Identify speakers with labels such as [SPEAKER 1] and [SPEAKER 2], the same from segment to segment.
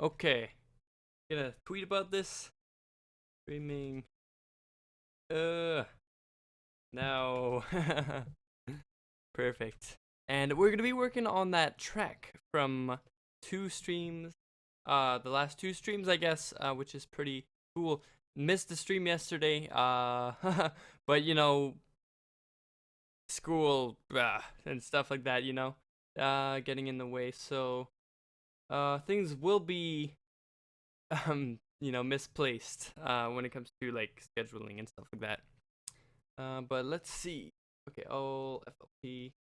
[SPEAKER 1] Okay. Gonna tweet about this. Streaming. No. Perfect. And we're gonna be working on that track from 2 streams. The last 2 streams, I guess, which is pretty cool. Missed the stream yesterday. But you know, school and stuff like that. Getting in the way. So, things will be misplaced when it comes to like scheduling and stuff like that. But let's see. Okay, FLP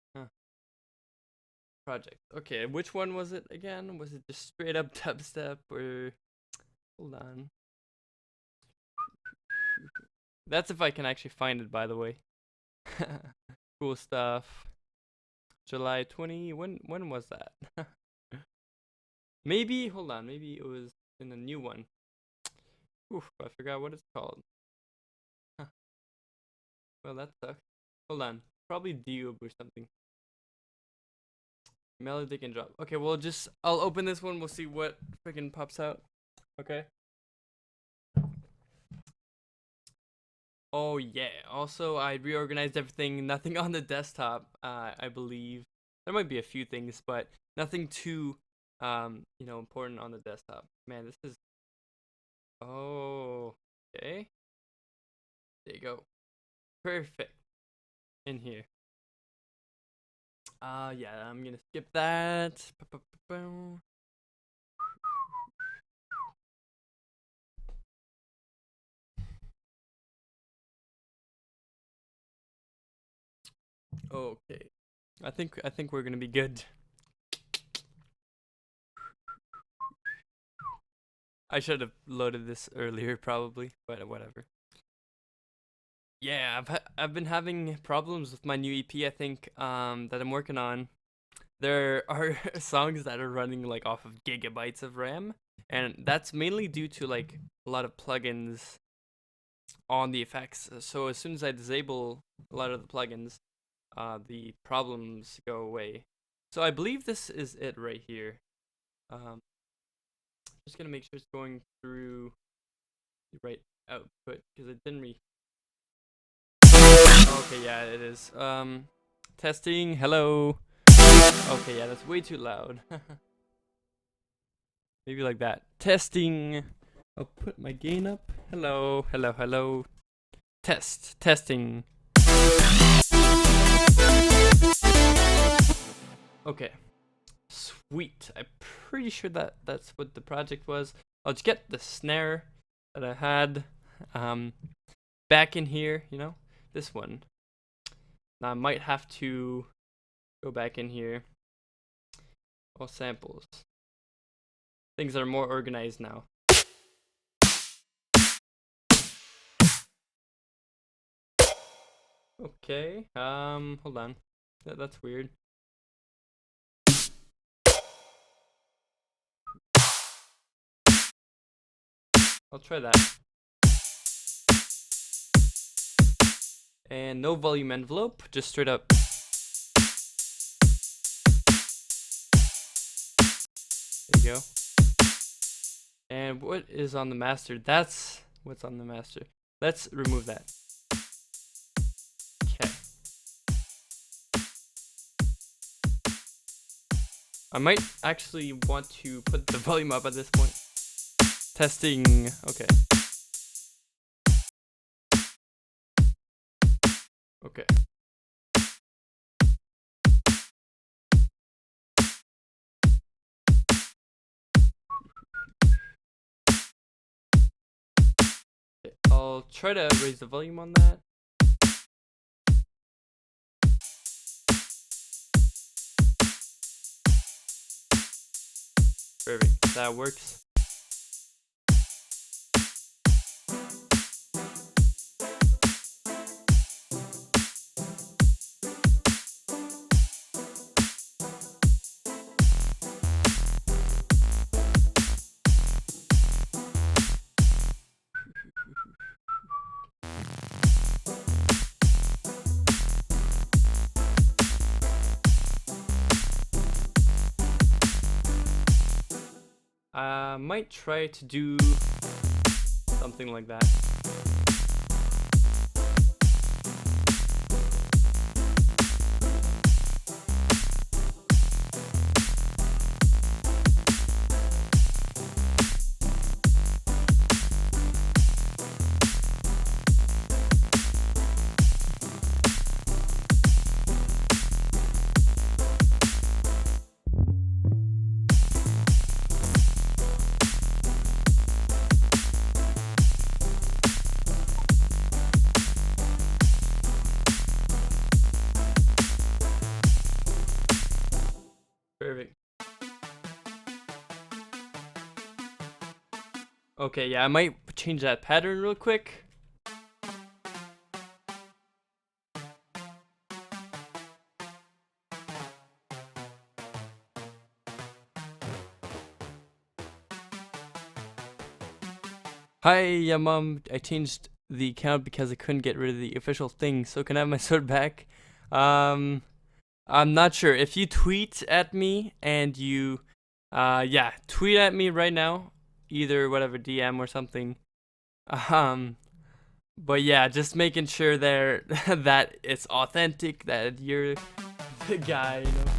[SPEAKER 1] project. Okay, which one was it again? Was it just straight up dubstep or hold on. That's if I can actually find it, by the way. Cool stuff. July 20. When was that? Maybe hold on, maybe it was in a new one. Oof, I forgot what it's called. Huh. Well, that sucks. Hold on. Probably Dube or something. Melodic and drop. Okay, well, I'll open this one. We'll see what freaking pops out. Okay. Oh, yeah. Also, I reorganized everything. Nothing on the desktop, I believe. There might be a few things, but nothing too, important on the desktop. Man, this is... Oh, okay. There you go. Perfect. In here. Yeah, I'm gonna skip that. Okay. I think we're gonna be good. I should have loaded this earlier probably, but whatever. Yeah, I've been having problems with my new EP, I think, that I'm working on. There are songs that are running like off of gigabytes of RAM, and that's mainly due to like a lot of plugins on the effects. So as soon as I disable a lot of the plugins, the problems go away. So I believe this is it right here. Just gonna make sure it's going through the right output because it didn't Okay, yeah, it is. Testing. Hello. Okay, yeah, that's way too loud. Maybe like that. Testing. I'll put my gain up. Hello, hello, hello. Testing. Okay. Sweet. I'm pretty sure that's what the project was. I'll just get the snare that I had back in here, this one. Now I might have to go back in here. All samples. Things are more organized now. Okay. Hold on. That's weird. I'll try that. And no volume envelope, just straight up. There you go. And what is on the master? That's what's on the master. Let's remove that. Okay. I might actually want to put the volume up at this point. Testing. Okay. Okay. I'll try to raise the volume on that. Perfect. That works. I might try to do something like that. Perfect. Okay, yeah, I might change that pattern real quick. Hi, yeah, Mom. I changed the account because I couldn't get rid of the official thing, so can I have my sword back? Um, I'm not sure. If you tweet at me and you, yeah, tweet at me right now, either whatever DM or something. Um, but yeah, just making sure there that it's authentic, that you're the guy, you know.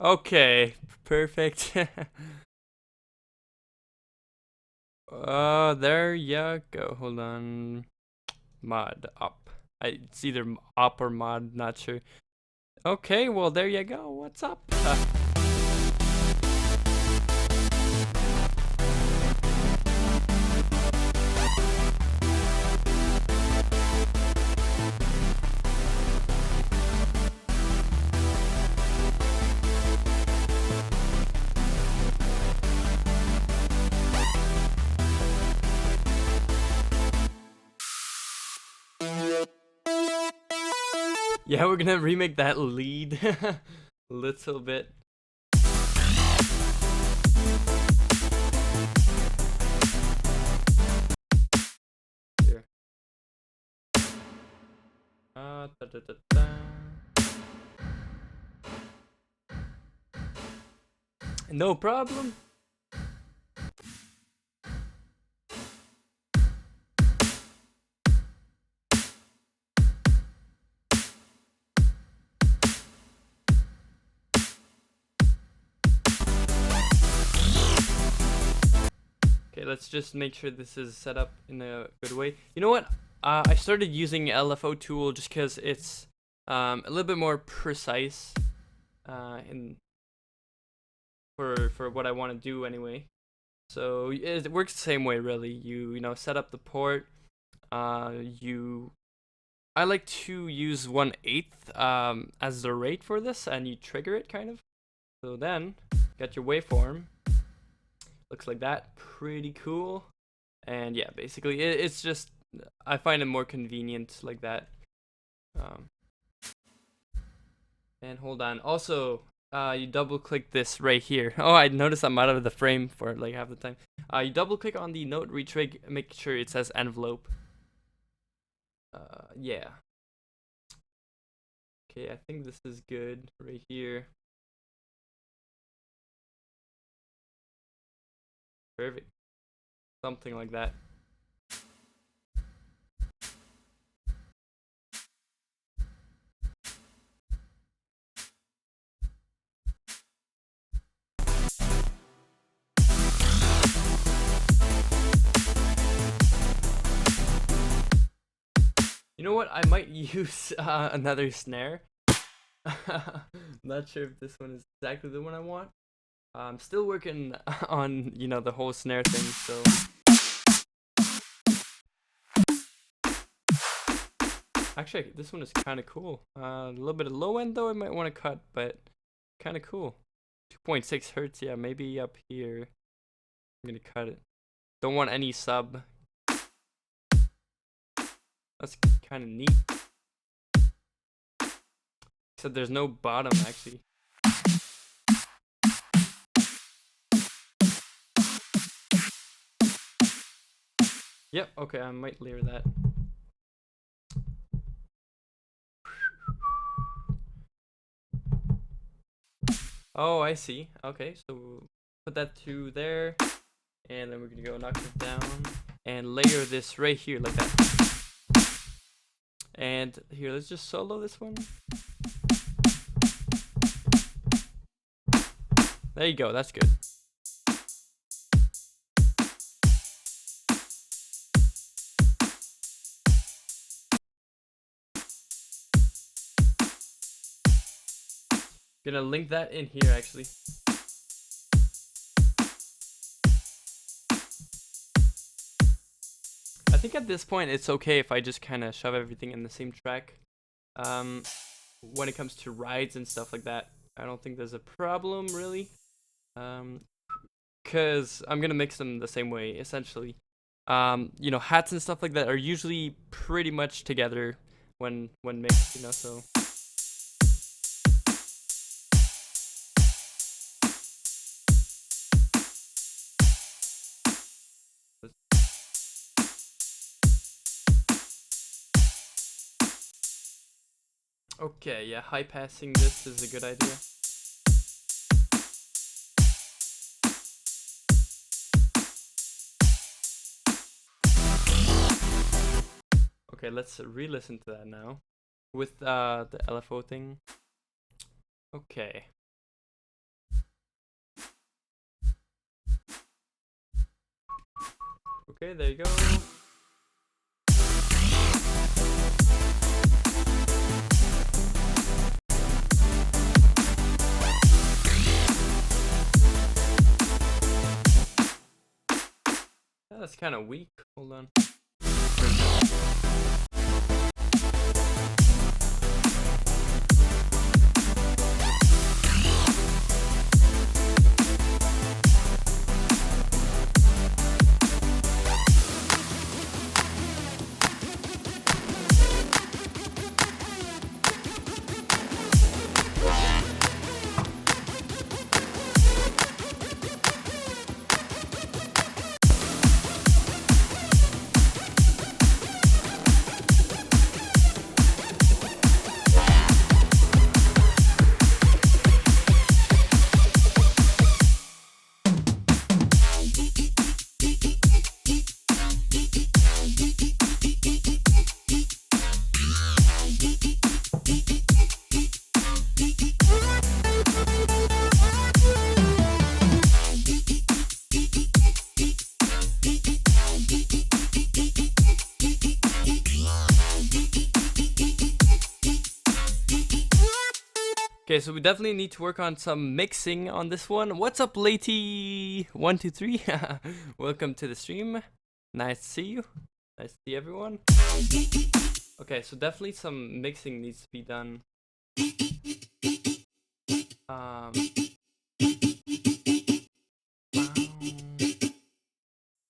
[SPEAKER 1] Okay, perfect. There you go. Hold on. Mod up. It's either up or mod, not sure. Okay, well there you go. What's up? Yeah, we're gonna remake that lead a little bit. Here. Da, da, da, da. No problem. Okay, let's just make sure this is set up in a good way. You know what? I started using LFO tool just because it's a little bit more precise in for what I want to do anyway. So it works the same way really. You know set up the port. I like to use 1/8 as the rate for this, and you trigger it kind of. So then got your waveform. Looks like that. Pretty cool. And yeah, basically it's just I find it more convenient like that. Um, and hold on. Also, you double click this right here. Oh, I noticed I'm out of the frame for like half the time. You double click on the note retrig, make sure it says envelope. Yeah. Okay, I think this is good right here. Perfect. Something like that. You know what? I might use another snare. Not sure if this one is exactly the one I want. I'm still working on, you know, the whole snare thing, so. Actually, this one is kind of cool. A little bit of low end though, I might want to cut, but kind of cool. 2.6 hertz, yeah, maybe up here. I'm gonna cut it. Don't want any sub. That's kind of neat. Except there's no bottom actually. Yep, okay, I might layer that. Oh, I see. Okay, so put that to there, and then we're gonna go knock it down and layer this right here like that. And here, let's just solo this one. There you go, that's good. Gonna link that in here actually. I think at this point it's okay if I just kind of shove everything in the same track. When it comes to rides and stuff like that, I don't think there's a problem really. Cause I'm gonna mix them the same way essentially. You know, hats and stuff like that are usually pretty much together when mixed, you know, so. Okay, yeah, high passing this is a good idea. Okay, let's re-listen to that now with the LFO thing. Okay. Okay, there you go. That's kind of weak. Hold on. Okay, so we definitely need to work on some mixing on this one. What's up, Lady123? Welcome to the stream. Nice to see you. Nice to see everyone. Okay, so definitely some mixing needs to be done.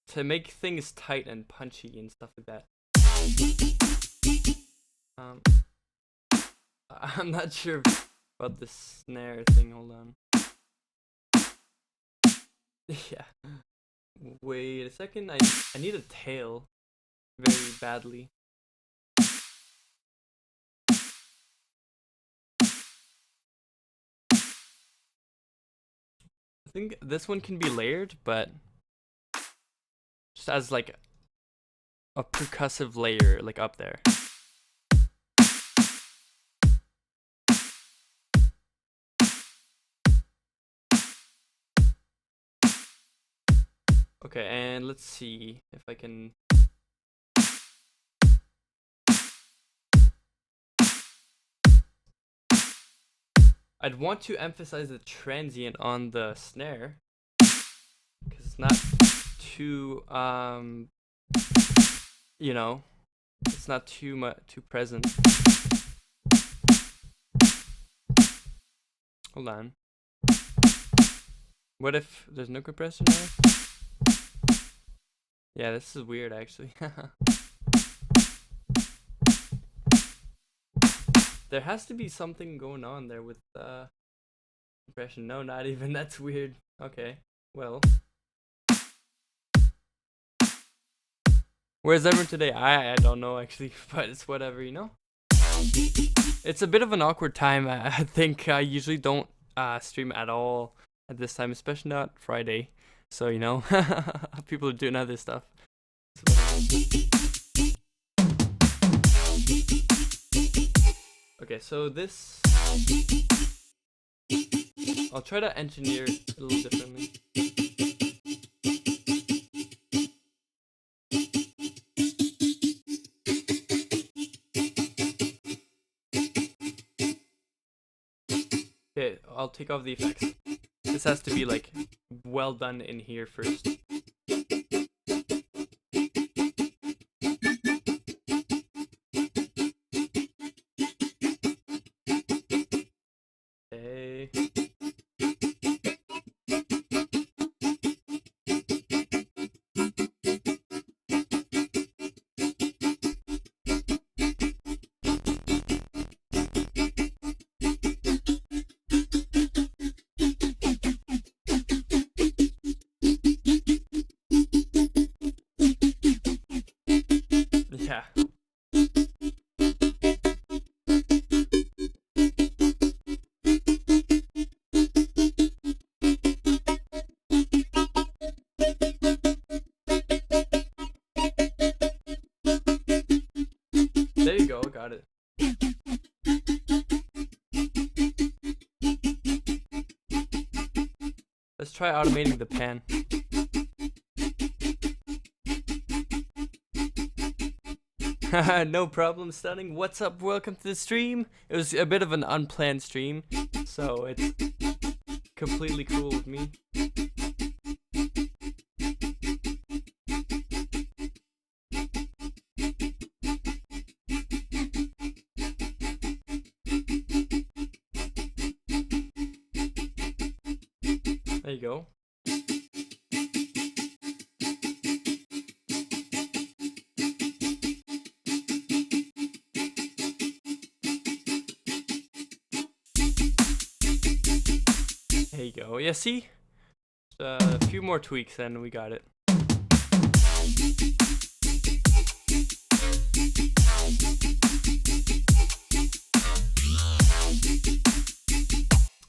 [SPEAKER 1] To make things tight and punchy and stuff like that. I'm not sure about the snare thing. Hold on. Yeah. Wait a second. I need a tail very badly. I think this one can be layered, but just as like a percussive layer, like up there. Okay, and let's see if I can. I'd want to emphasize the transient on the snare, because it's not too, you know, it's not too present. Hold on. What if there's no compressor now? Yeah, this is weird actually. There has to be something going on there with compression. No, not even. That's weird. Okay. Well. Where's everyone today? I don't know actually, but it's whatever, you know? It's a bit of an awkward time. I think I usually don't stream at all at this time, especially not Friday. So, you know, people are doing other stuff. Okay, so this... I'll try to engineer it a little differently. Okay, I'll take off the effects. This has to be like well done in here first. Okay. Yeah. There you go, got it. Let's try automating the pan. No problem, Stunning. What's up? Welcome to the stream. It was a bit of an unplanned stream, so it's completely cool with me. There you go. There you go. Yeah, see? A few more tweaks and we got it.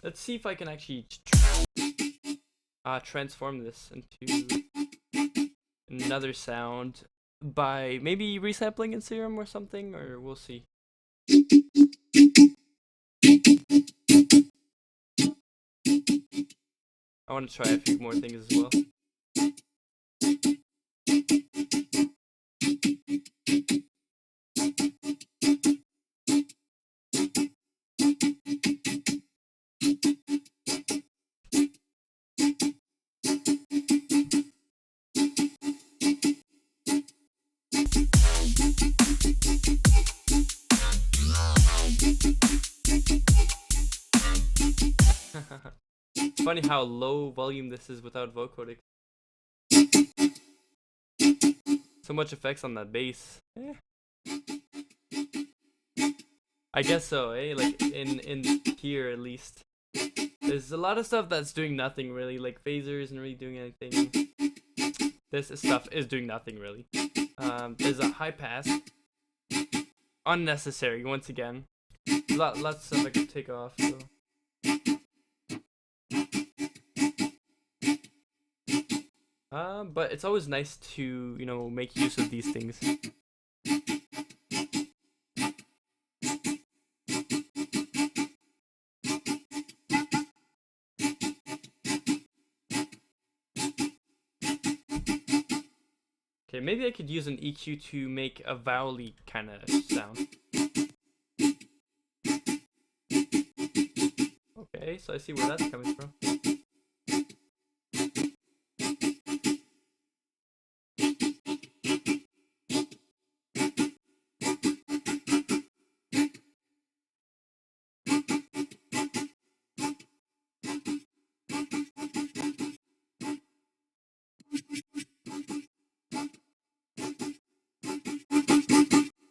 [SPEAKER 1] Let's see if I can actually transform this into another sound by maybe resampling in Serum or something, or we'll see. I want to try a few more things as well. It's funny how low volume this is without vocodec. So much effects on that bass. Eh. I guess so, eh? Like in here at least. There's a lot of stuff that's doing nothing really. Like Phaser isn't really doing anything. This stuff is doing nothing really. There's a high pass. Unnecessary once again. Lots of stuff I could take off. So. But it's always nice to, you know, make use of these things. Okay, maybe I could use an EQ to make a vowel-y kind of sound. Okay, so I see where that's coming from.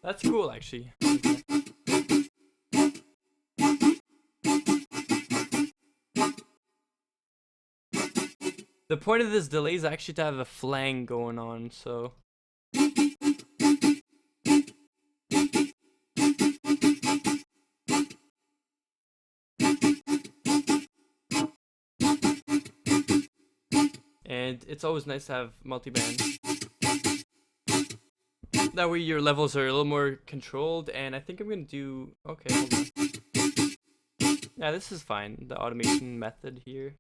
[SPEAKER 1] That's cool, actually. The point of this delay is actually to have a flang going on, so. And it's always nice to have multi-band. That way your levels are a little more controlled, and I think I'm gonna do, okay, hold on. Yeah, this is fine, the automation method here.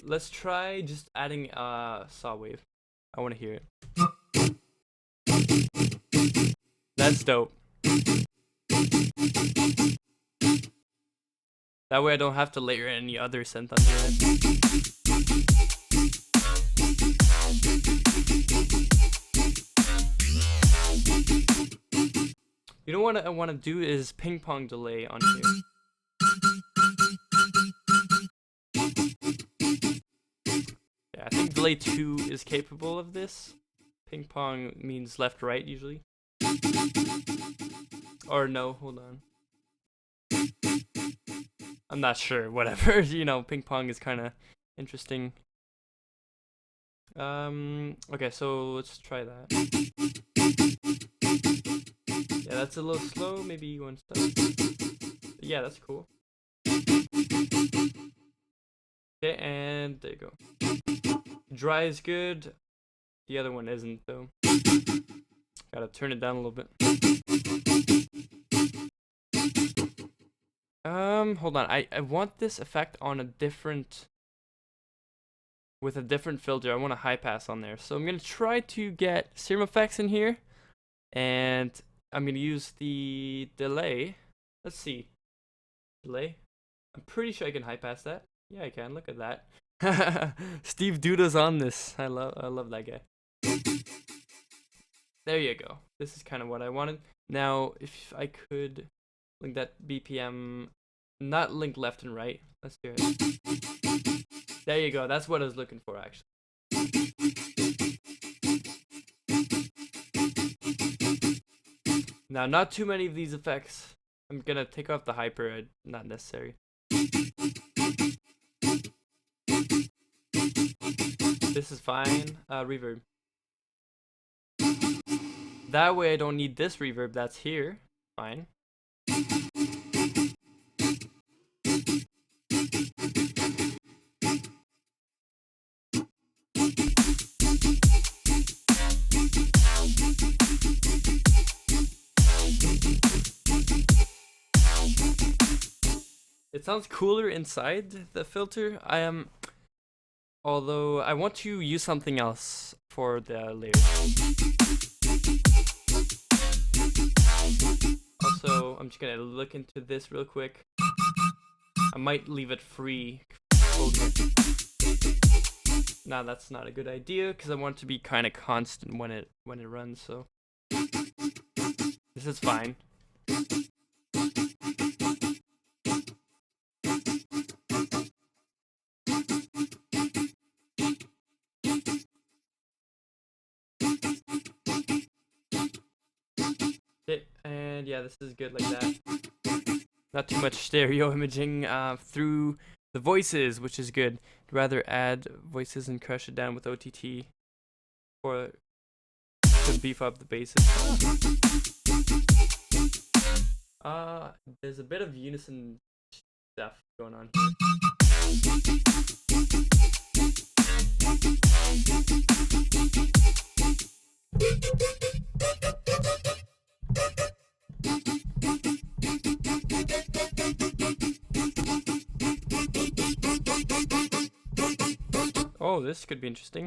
[SPEAKER 1] Let's try just adding a saw wave. I wanna hear it. That's dope. That way I don't have to layer any other synth under it. You know what I want to do is ping pong delay on here. Yeah, I think delay 2 is capable of this. Ping pong means left right usually. Or no, hold on. I'm not sure, whatever. You know, ping pong is kind of interesting. Okay, so let's try that. Yeah, that's a little slow, maybe one step. Yeah, that's cool. Okay, and there you go. Dry is good. The other one isn't, though. Gotta turn it down a little bit. Hold on. I want this effect on a different... with a different filter. I want a high pass on there. So I'm gonna try to get serum effects in here. And I'm gonna use the delay. Let's see. Delay. I'm pretty sure I can high pass that. Yeah, I can. Look at that. Steve Duda's on this. I love that guy. There you go. This is kind of what I wanted. Now, if I could link that BPM, not link left and right. Let's do it. There you go. That's what I was looking for, actually. Now, not too many of these effects. I'm gonna take off the hyper. Not necessary. This is fine. Reverb. That way I don't need this reverb that's here. Fine. It sounds cooler inside the filter. Although I want to use something else for the layers. Also, I'm just gonna look into this real quick. I might leave it free. Nah, that's not a good idea because I want it to be kind of constant when it runs. So this is fine. And yeah, this is good like that. Not too much stereo imaging through the voices, which is good. I'd rather add voices and crush it down with OTT or to beef up the basses. There's a bit of unison stuff going on here. Oh, this could be interesting.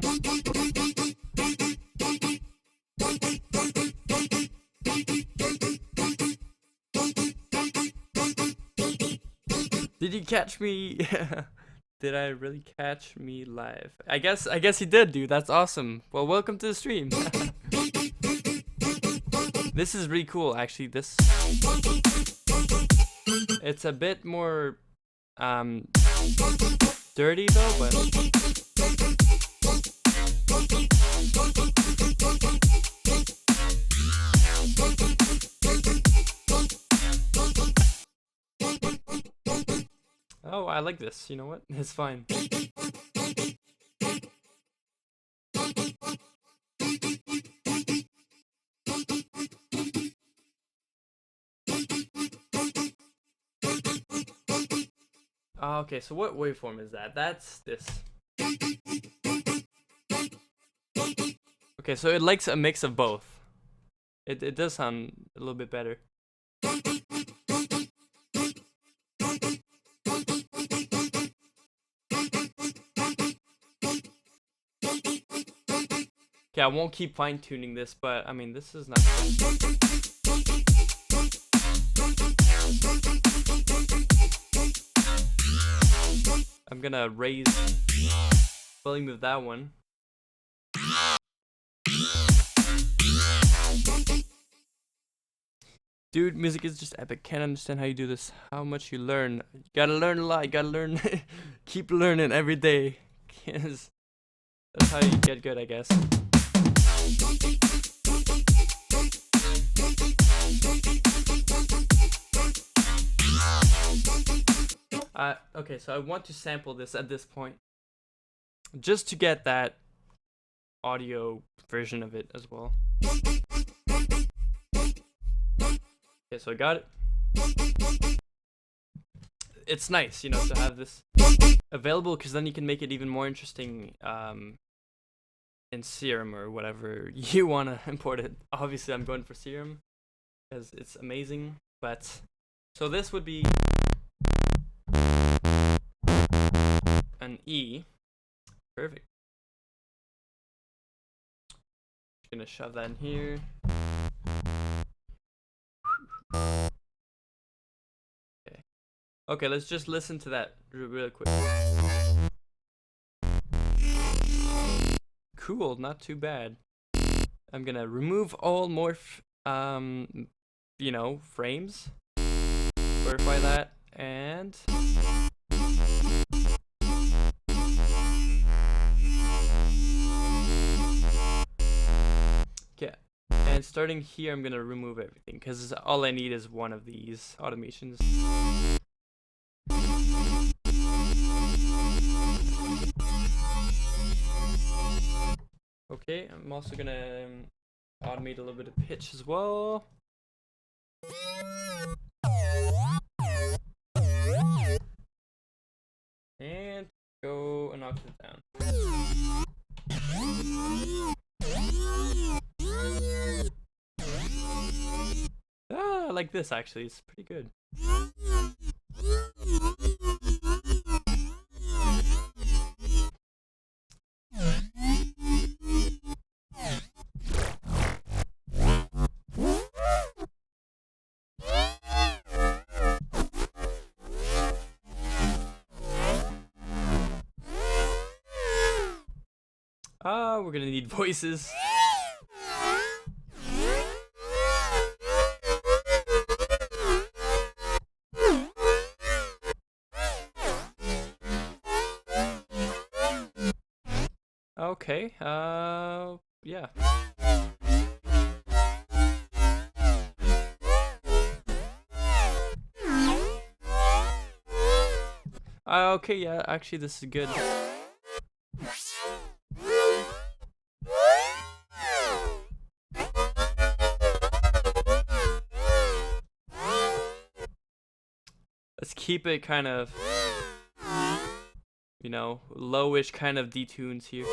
[SPEAKER 1] Did you catch me? Did I really catch me live? I guess he did, dude. That's awesome. Well, welcome to the stream. This is really cool, actually. It's a bit more dirty though, but Oh, I like this. You know what? It's fine. Okay, so what waveform is that? That's this. Okay, so it likes a mix of both. It does sound a little bit better. Okay, I won't keep fine-tuning this, but I mean, this is not... I'm gonna raise volume of that one. Dude, music is just epic. Can't understand how you do this. How much you learn. You gotta learn a lot. You gotta learn. Keep learning every day. That's how you get good, I guess. Okay, so I want to sample this at this point, just to get that audio version of it as well. Okay, so I got it. It's nice, you know, to have this available, because then you can make it even more interesting in Serum or whatever you want to import it. Obviously, I'm going for Serum because it's amazing, but so this would be an E. Perfect. Just gonna shove that in here. Okay. Okay, let's just listen to that real quick. Cool, not too bad. I'm gonna remove all morph, you know, frames. Verify that, and okay. And starting here, I'm gonna remove everything because all I need is one of these automations. Okay, I'm also gonna automate a little bit of pitch as well. And go an octave down. Ah, I like this actually, it's pretty good. We're gonna need voices. Okay, yeah. Okay, yeah, actually this is good. Let's keep it kind of, you know, lowish kind of detunes here.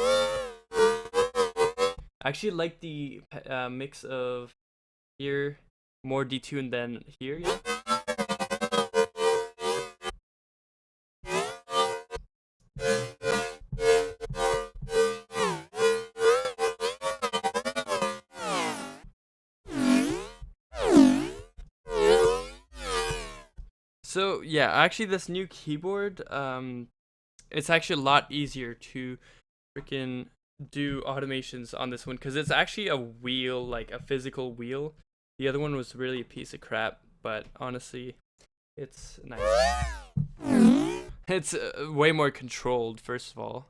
[SPEAKER 1] I actually like the mix of here, more detuned than here, yeah. So yeah, actually this new keyboard, it's actually a lot easier to freaking do automations on this one because it's actually a wheel, like a physical wheel. The other one was really a piece of crap, but honestly, it's nice. It's way more controlled, first of all.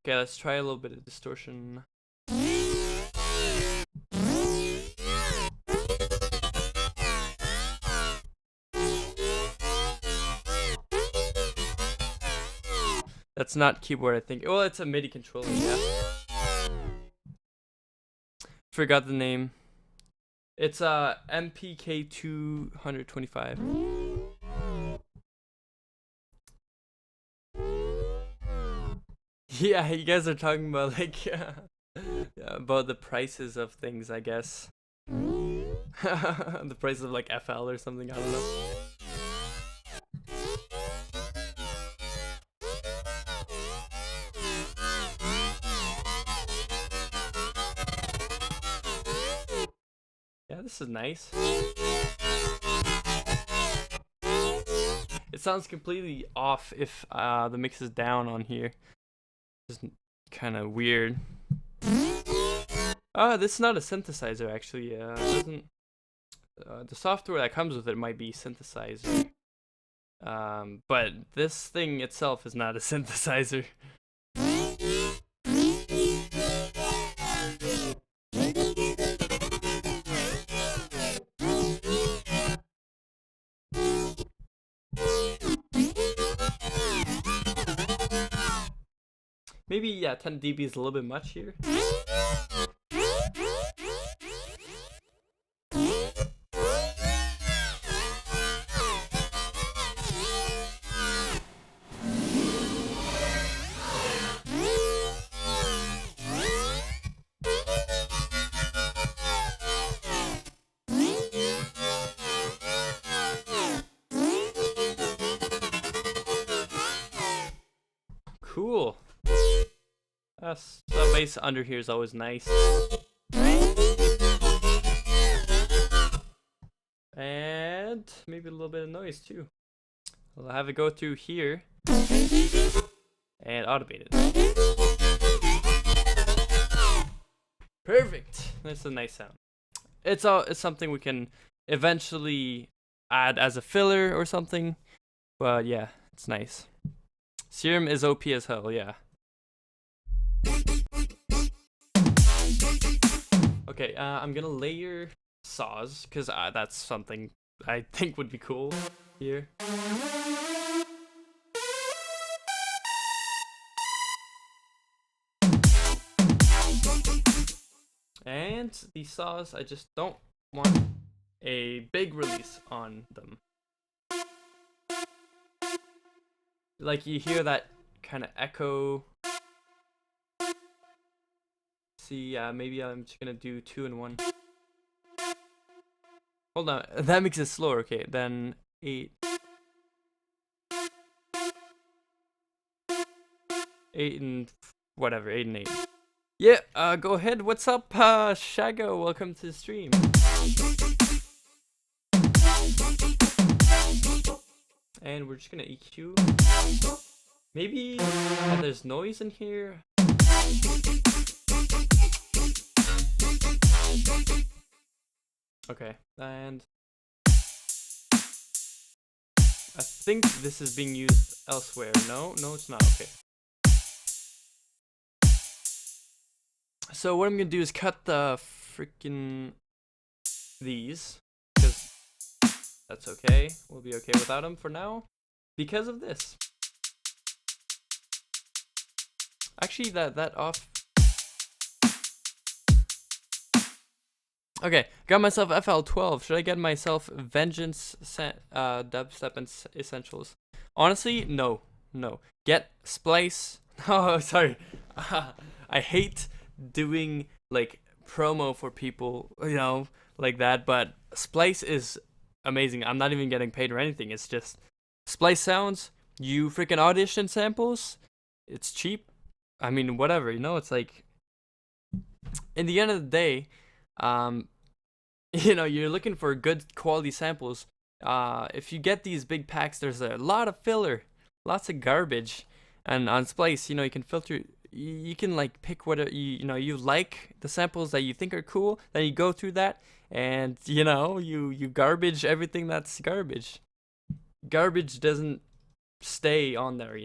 [SPEAKER 1] Okay, let's try a little bit of distortion. That's not keyboard, I think. Well, it's a MIDI controller, yeah. Forgot the name. It's MPK 225. Yeah, you guys are talking about like about the prices of things, I guess. The price of like FL or something, I don't know. Yeah, this is nice. It sounds completely off if the mix is down on here. It's kind of weird. Oh, this is not a synthesizer actually. Doesn't the software that comes with it might be synthesizer. But this thing itself is not a synthesizer. Maybe, yeah, 10 dB is a little bit much here. Cool. The bass under here is always nice. And maybe a little bit of noise too. I'll have it go through here and automate it. Perfect. That's a nice sound. It's something we can eventually add as a filler or something. But yeah, it's nice. Serum is OP as hell, yeah. Okay, I'm gonna layer saws, because that's something I think would be cool here. And these saws, I just don't want a big release on them. Like, you hear that kind of echo. See, maybe I'm just gonna do 2 and 1. Hold on, that makes it slower. Okay, then 8. 8 and whatever, 8 and 8. Yeah, go ahead. What's up, Shago? Welcome to the stream. And we're just gonna EQ. Maybe there's noise in here. Okay, and I think this is being used elsewhere. No, it's not. Okay. So what I'm gonna do is cut the freaking these, because that's okay. We'll be okay without them for now, because of this. Actually, that off. Okay, got myself FL12. Should I get myself Vengeance Dubstep and Essentials? Honestly, no. Get Splice. Oh, sorry. I hate doing like promo for people, like that, but Splice is amazing. I'm not even getting paid or anything. It's just Splice sounds. You freaking audition samples. It's cheap. I mean, whatever, it's like, in the end of the day, you're looking for good quality samples. If you get these big packs, there's a lot of filler, lots of garbage, and on Splice, you can filter. You can like pick what you like, the samples that you think are cool. Then you go through that, and you garbage everything that's garbage. Garbage doesn't stay on there,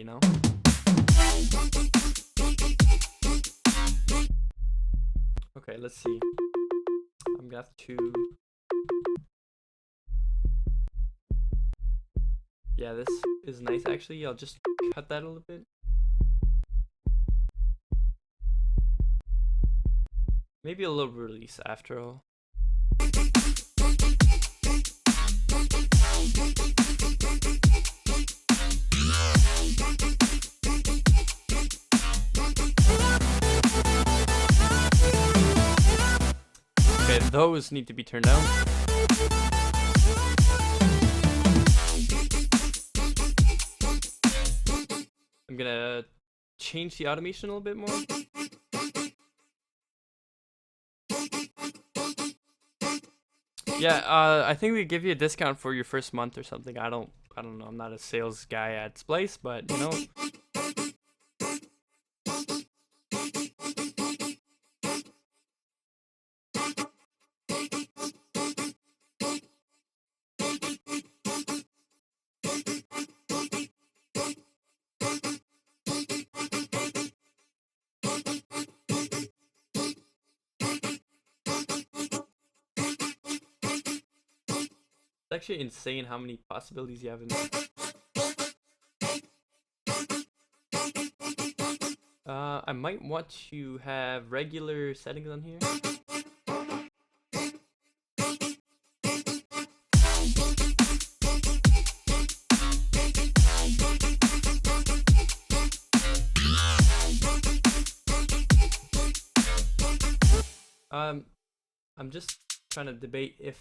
[SPEAKER 1] Okay, let's see. I'm gonna have to. Yeah, this is nice actually. I'll just cut that a little bit. Maybe a little release after all. Okay, those need to be turned down. I'm gonna change the automation a little bit more. Yeah, I think we give you a discount for your first month or something. I don't know. I'm not a sales guy at Splice, but you know. It's actually insane how many possibilities you have in there. I might want to have regular settings on here. I'm just trying to debate if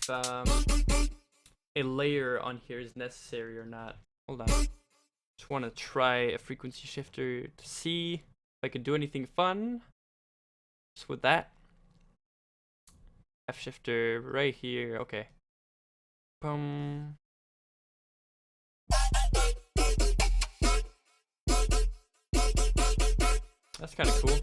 [SPEAKER 1] a layer on here is necessary or not. Hold on. Just want to try a frequency shifter to see if I can do anything fun. Just with that. F shifter right here. Okay. Boom. That's kind of cool.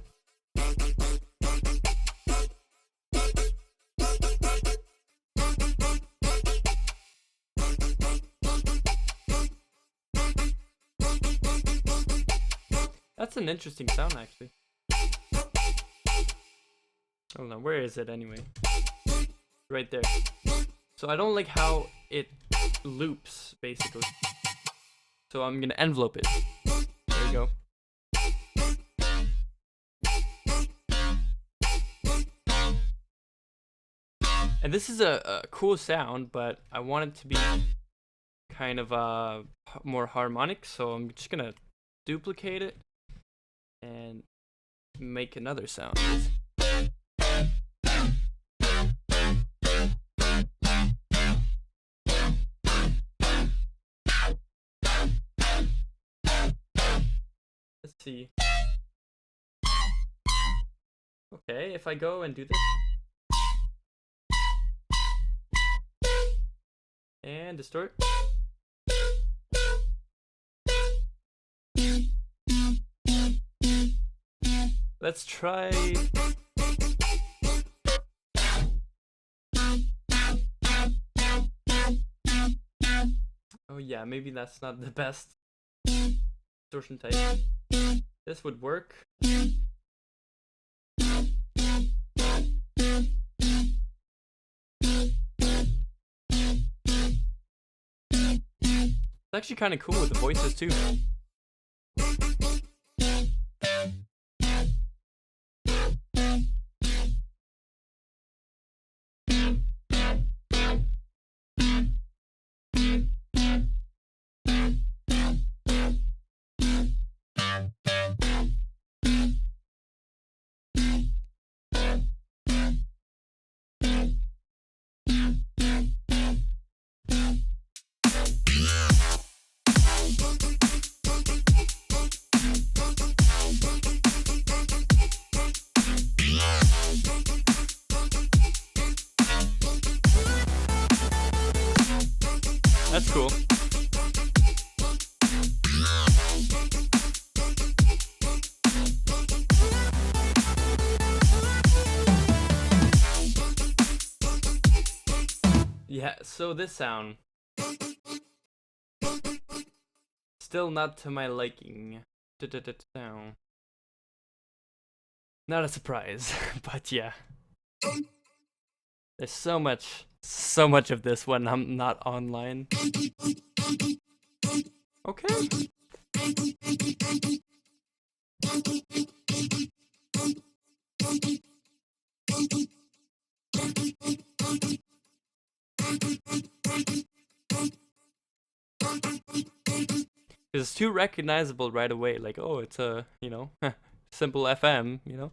[SPEAKER 1] That's an interesting sound, actually. Hold on, where is it anyway? Right there. So I don't like how it loops, basically. So I'm gonna envelope it. There you go. And this is a cool sound, but I want it to be kind of more harmonic, so I'm just gonna duplicate it and make another sound. Let's see. Okay, if I go and do this and distort. Let's try. Oh yeah, maybe that's not the best distortion type. This would work. It's actually kind of cool with the voices too. That's cool. Yeah, so this sound still not to my liking. Not a surprise, but yeah. There's so much of this when I'm not online. Okay. because it's too recognizable right away. Like, oh, it's a, you know, simple FM, you know.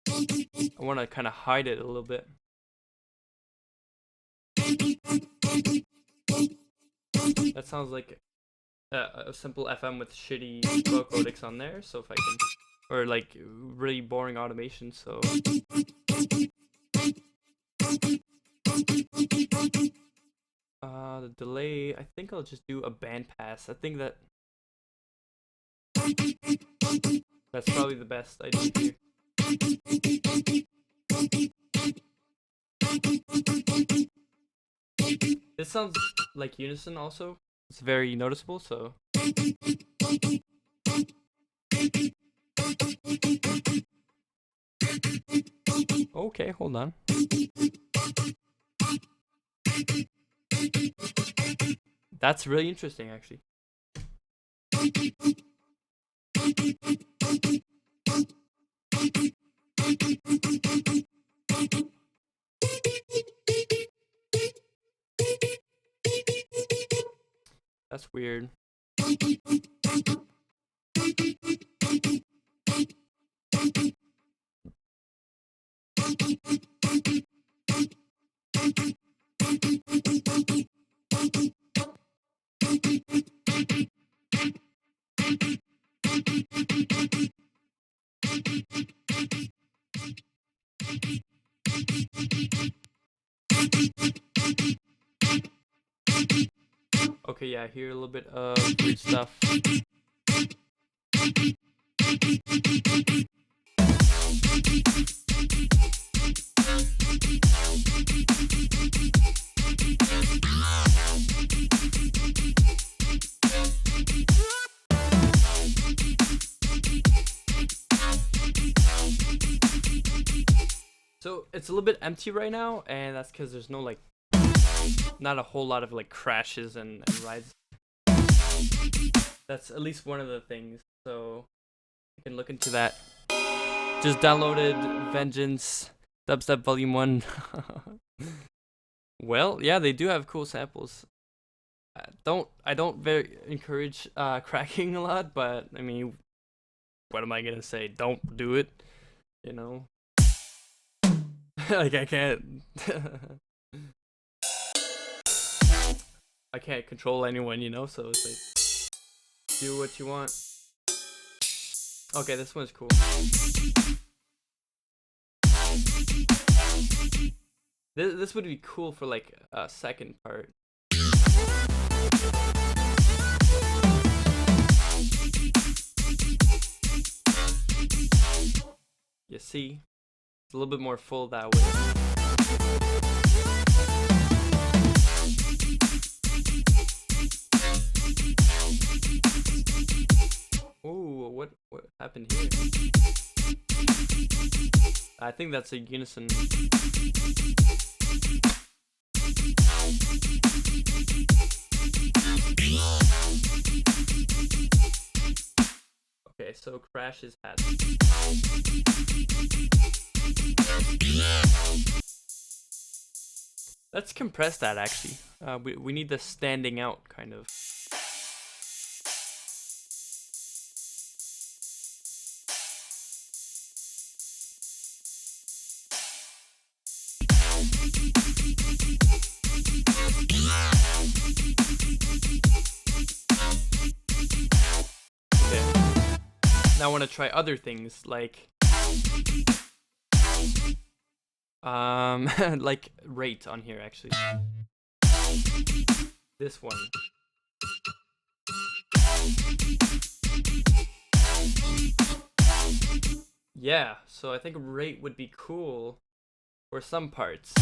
[SPEAKER 1] I want to kind of hide it a little bit. That sounds like a simple FM with shitty vocodics on there. So if I can, or like really boring automation. So the delay, I think I'll just do a bandpass. I think that's probably the best idea here. This sounds like unison also. It's very noticeable, so. Okay, hold on. That's really interesting, actually. That's weird. Okay, yeah, I hear a little bit of weird stuff. So it's a little bit empty right now, and that's because there's no like, not a whole lot of like crashes and rides. That's at least one of the things, so you can look into that. Just downloaded Vengeance Dubstep Volume 1. Well, yeah, they do have cool samples. I don't very encourage cracking a lot, but I mean, what am I gonna say? Don't do it, you know. Like I can't I can't control anyone, you know, so it's like, do what you want. Okay, this one's cool. This would be cool for like a second part. You see, it's a little bit more full that way. Ooh, what happened here? I think that's a unison. Okay, so Crash is hat. Let's compress that actually. We need the standing out kind of. Now I want to try other things like like rate on here actually. This one. Yeah, so I think rate would be cool for some parts.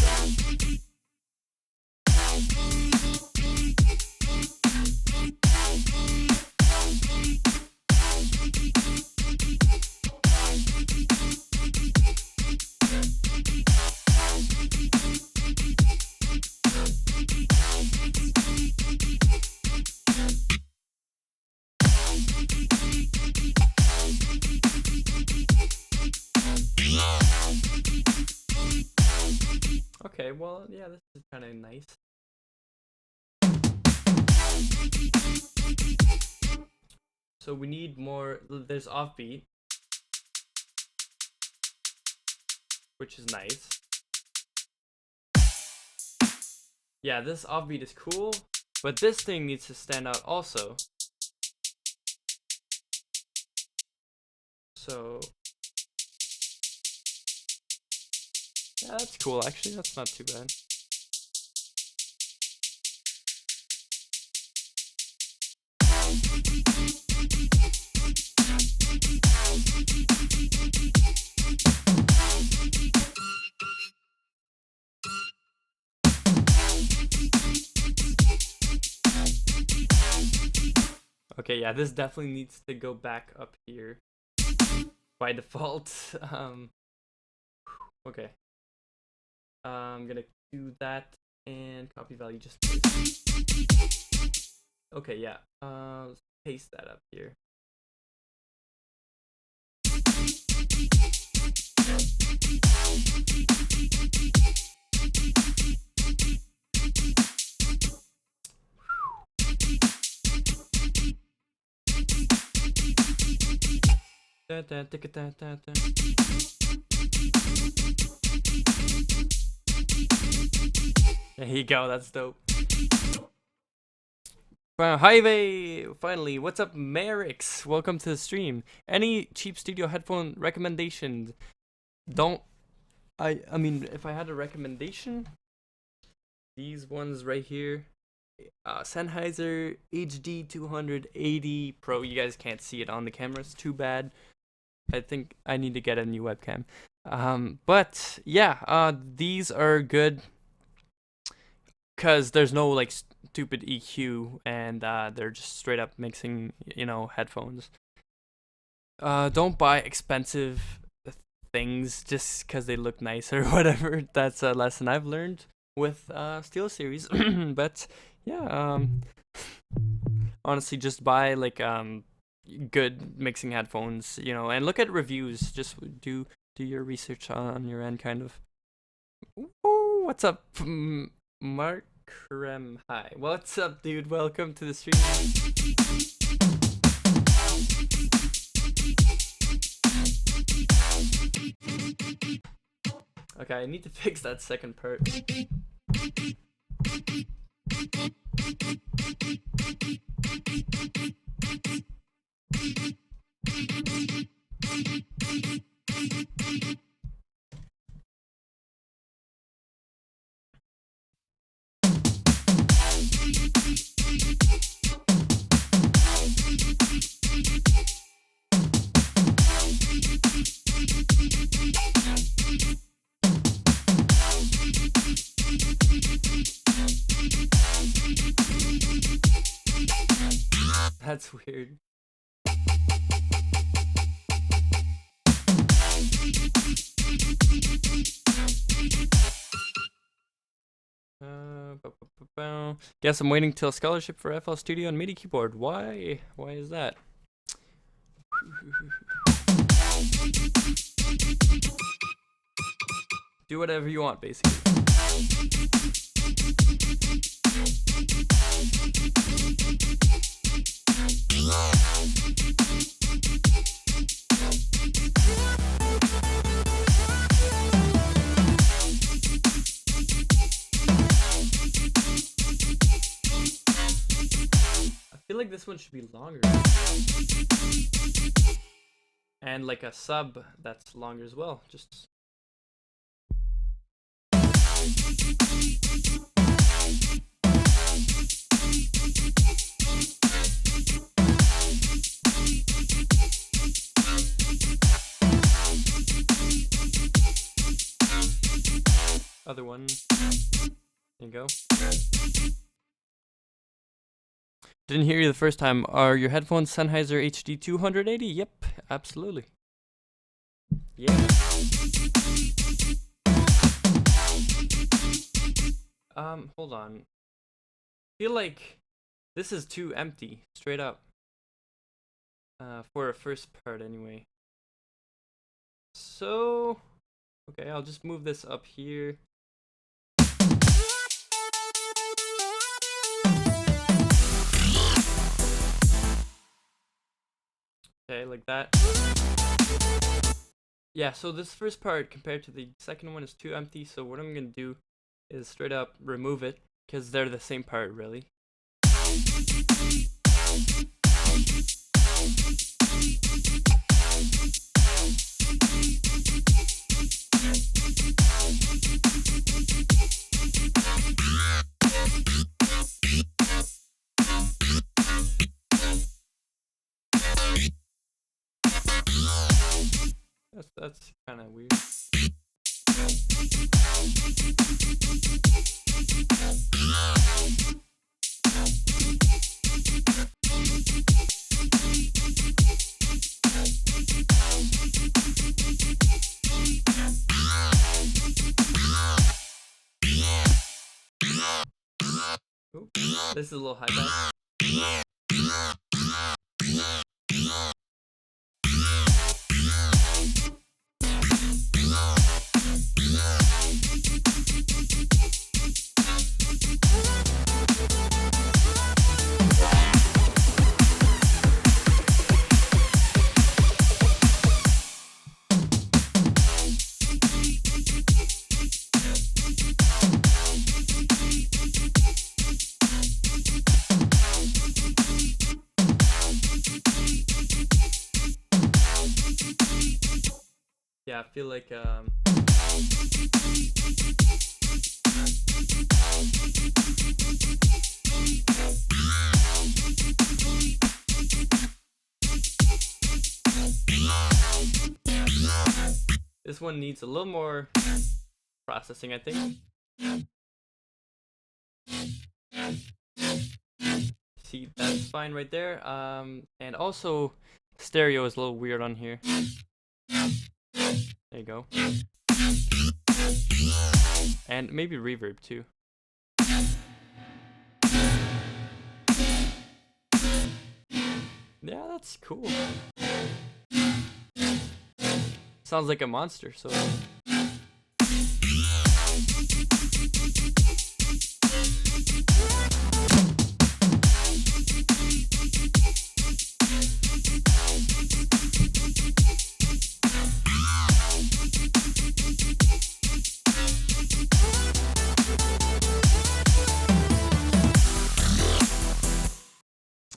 [SPEAKER 1] Okay, well, yeah, this is kind of nice. So we need more. There's offbeat, which is nice. Yeah, this offbeat is cool, but this thing needs to stand out also. So yeah, that's cool actually. That's not too bad. Okay, yeah, this definitely needs to go back up here by default. Okay. I'm gonna do that and copy value just. Okay, yeah. Let's paste that up here. Da, da, da, da, da, da. There you go, that's dope. Hi Vay! Finally, what's up, Merix? Welcome to the stream. Any cheap studio headphone recommendations? I mean, if I had a recommendation, these ones right here. Sennheiser HD 280 Pro. You guys can't see it on the camera. It's too bad. I think I need to get a new webcam. But yeah, these are good because there's no like stupid EQ, and they're just straight up mixing, headphones. Don't buy expensive things just because they look nice or whatever. That's a lesson I've learned with SteelSeries. But yeah, honestly, just buy like good mixing headphones, and look at reviews. Just do your research on your end, kind of. Ooh, what's up, Mark Rem? Hi, what's up, dude? Welcome to the stream. Okay, I need to fix that second part. That's weird. Guess I'm waiting till scholarship for FL Studio and MIDI keyboard. Why? Why is that? Do whatever you want, basically. I feel like this one should be longer. And like a sub that's longer as well. Just other one. There you go. Didn't hear you the first time. Are your headphones Sennheiser HD 280? Yep, absolutely. Yeah. Hold on. I feel like this is too empty, straight up. For a first part anyway. So, okay, I'll just move this up here. Okay, like that. Yeah, so this first part compared to the second one is too empty, so what I'm gonna do is straight up remove it, because they're the same part, really. That's kind of weird. Ooh, this is a little high bass. Yeah, I feel like this one needs a little more processing, I think. See, that's fine right there. And also stereo is a little weird on here. There you go. And maybe reverb too. Yeah, that's cool. Sounds like a monster, so.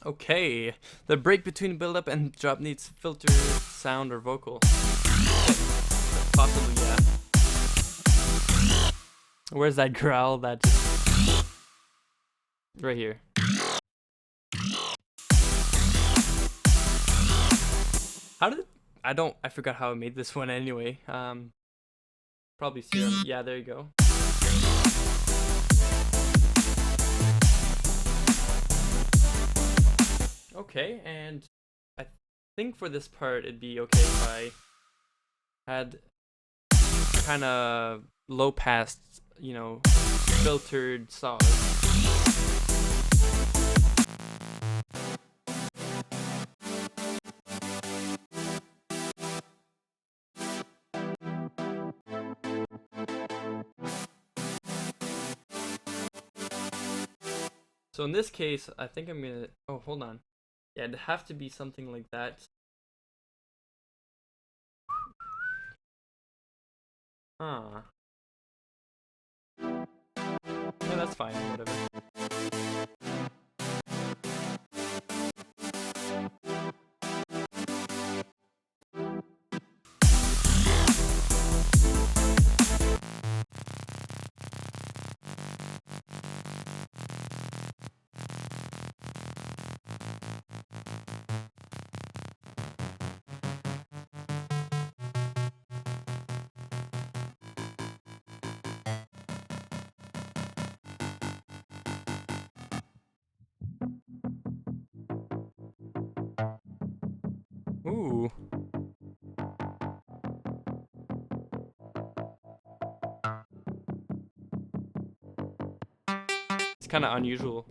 [SPEAKER 1] Okay, the break between build-up and drop needs filter, sound, or vocal. Possibly, yeah. Where's that growl? That just... right here. How did I forgot how I made this one anyway. Probably serum. Yeah, there you go. Okay, and I think for this part it'd be okay if I had kind of low pass, you know, filtered saws. So in this case, I think I'm gonna, oh, hold on. Yeah, it'd have to be something like that. Huh. Yeah, that's fine, whatever. Ooh. It's kind of unusual.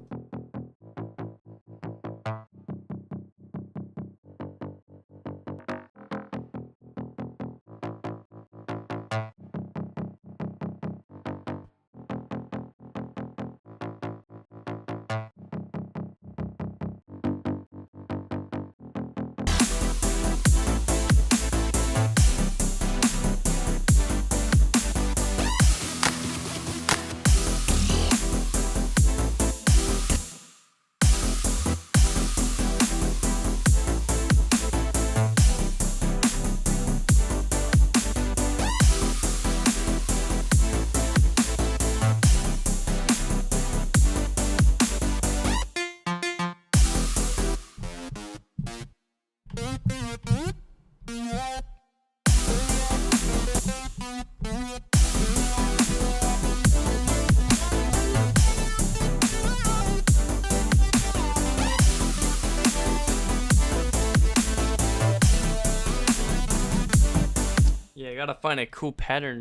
[SPEAKER 1] gotta find a cool pattern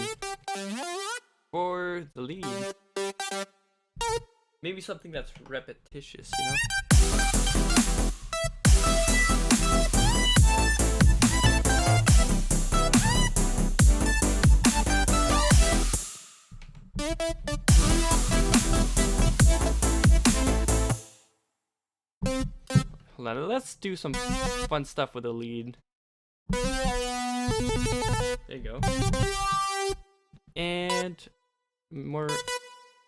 [SPEAKER 1] for the lead. Maybe something that's repetitious, you know? Hold on, let's do some fun stuff with the lead. There you go. And more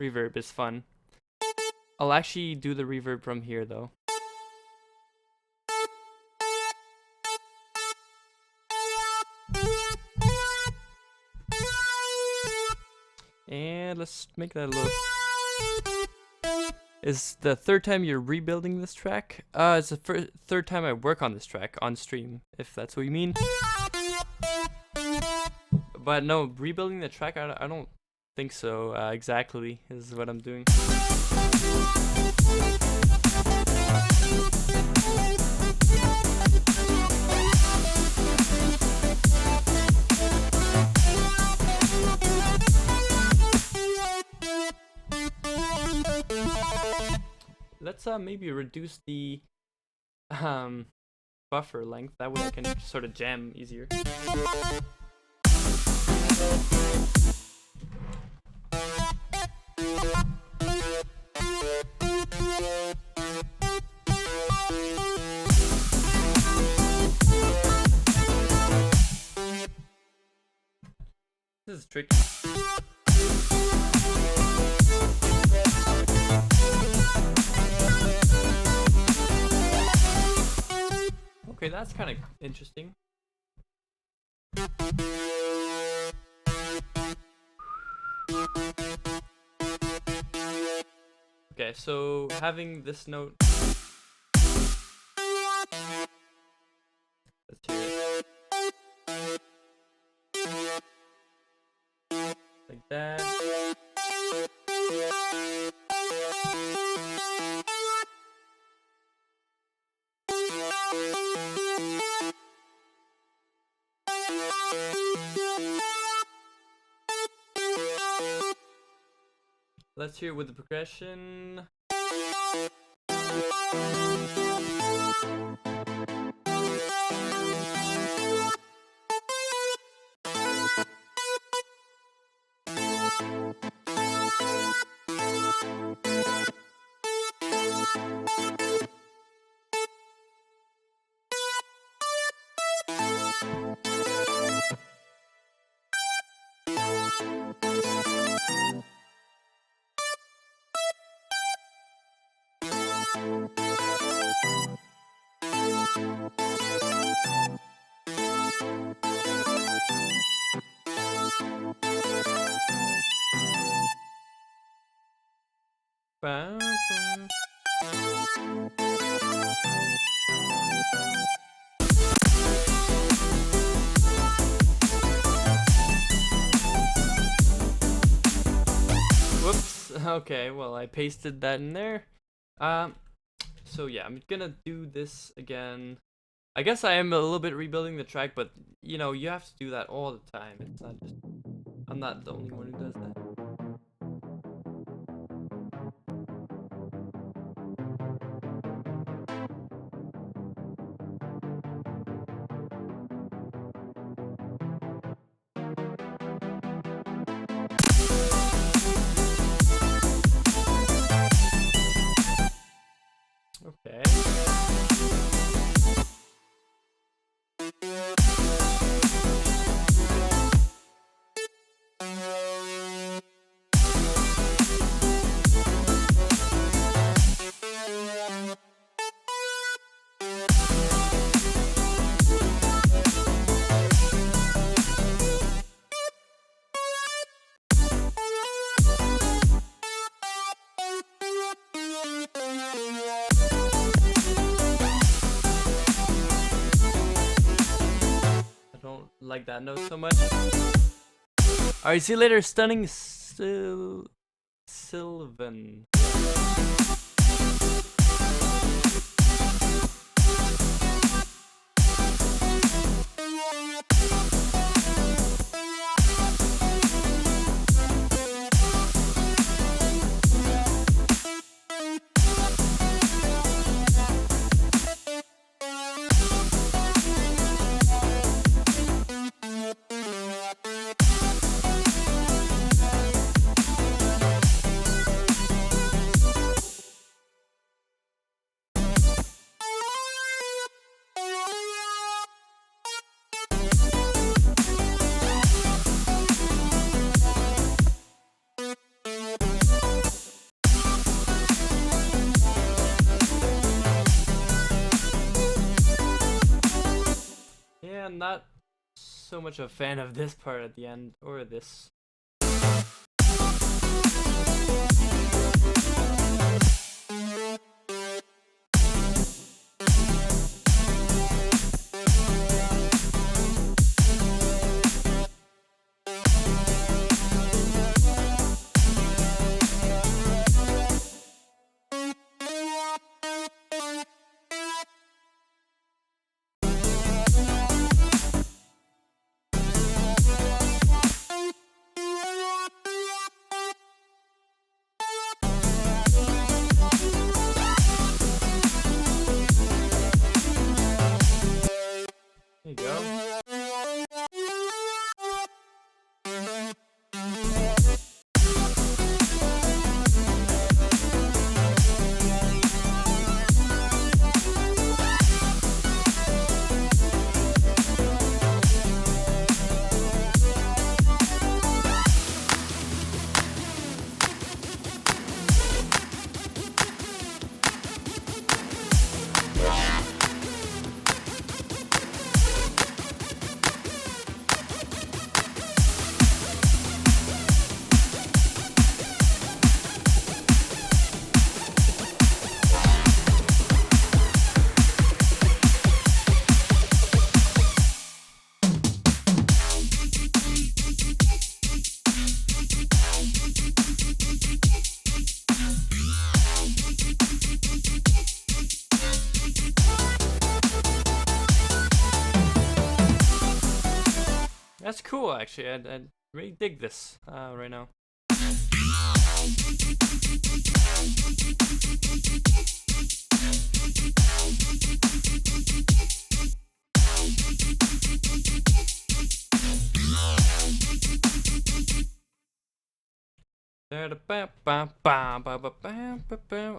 [SPEAKER 1] reverb is fun. I'll actually do the reverb from here though. And let's make that a little... Is the third time you're rebuilding this track? It's the third time I work on this track on stream, if that's what you mean. But no, rebuilding the track, I don't think so exactly is what I'm doing. Let's maybe reduce the buffer length. That way I can sort of jam easier. This is tricky. Okay, that's kind of interesting. Okay, so having this note. Let's hear it. Like that. Let's hear it with the progression. Whoops. Okay, well, I pasted that in there. So yeah, I'm gonna do this again. I guess I am a little bit rebuilding the track, but you know, you have to do that all the time. It's not just... I'm not the only one who does that. Okay. Like that note so much. Alright, see you later, Stunning Sylvan. so much a fan of this part at the end, or this. There you go. That's cool, actually. I really dig this right now.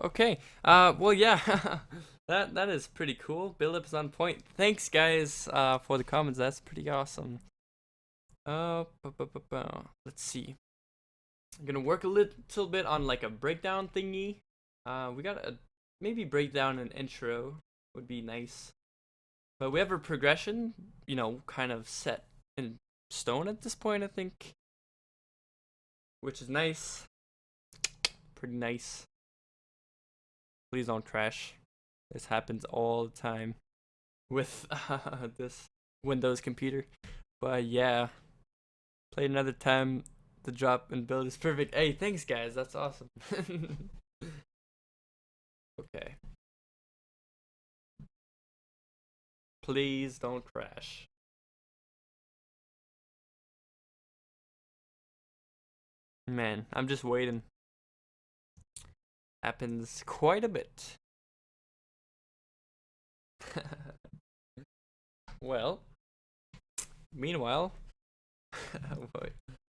[SPEAKER 1] Okay. Well, yeah. that is pretty cool. Build-up is on point. Thanks, guys, for the comments. That's pretty awesome. Let's see. I'm gonna work a little bit on like a breakdown thingy. We got a maybe breakdown an intro would be nice. But we have a progression, you know, kind of set in stone at this point, I think. Which is nice. Pretty nice. Please don't crash. This happens all the time with this Windows computer. But yeah. Play another time. The drop and build is perfect. Hey, thanks guys. That's awesome. Okay. Please don't crash. Man, I'm just waiting. Happens quite a bit. Well, meanwhile,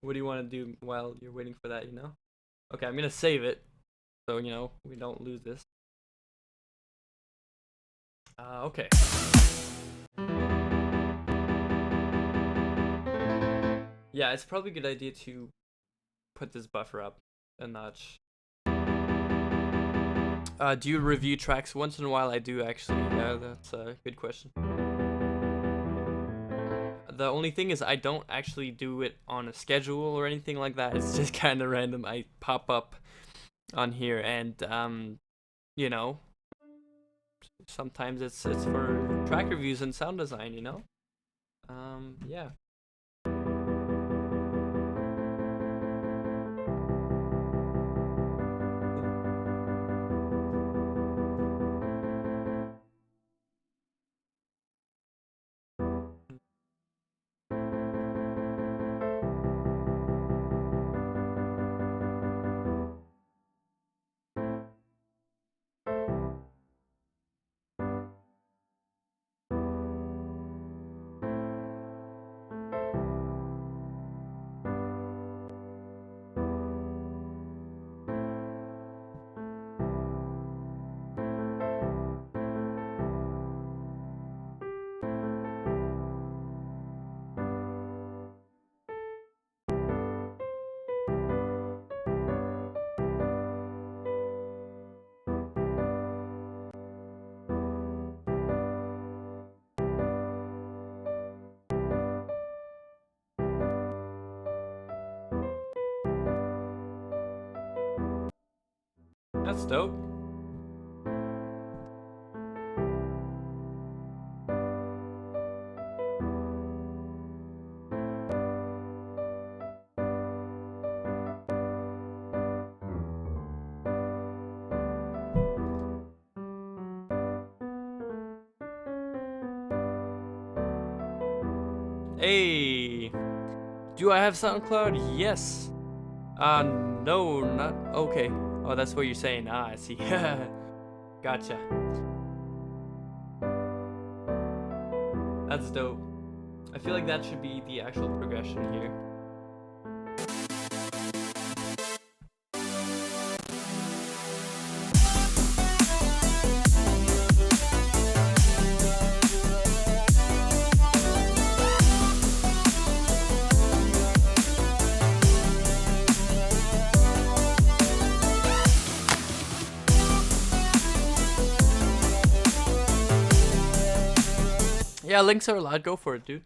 [SPEAKER 1] what do you want to do while you're waiting for that, you know? Okay, I'm gonna save it, so, you know, we don't lose this. Okay. Yeah, it's probably a good idea to put this buffer up a notch. Do you review tracks? Once in a while I do, actually. Yeah, that's a good question. The only thing is I don't actually do it on a schedule or anything like that. It's just kind of random. I pop up on here and, you know, sometimes it's for track reviews and sound design, you know? Yeah. That's dope. Hey, do I have SoundCloud? Yes. No, not okay. Oh, that's what you're saying. Ah, I see. Gotcha. That's dope. I feel like that should be the actual progression here. Yeah, links are allowed. Go for it, dude.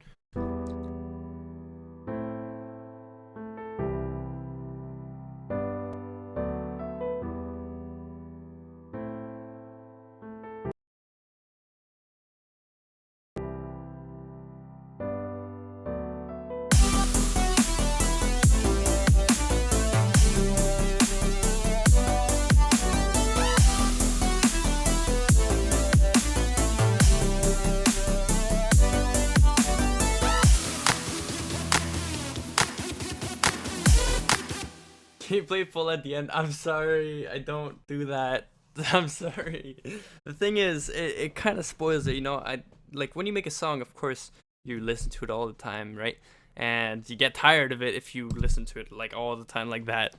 [SPEAKER 1] Can you play full at the end? I'm sorry, I don't do that. I'm sorry. The thing is, it kind of spoils it, you know. I like when you make a song, of course, you listen to it all the time, right? And you get tired of it if you listen to it like all the time like that.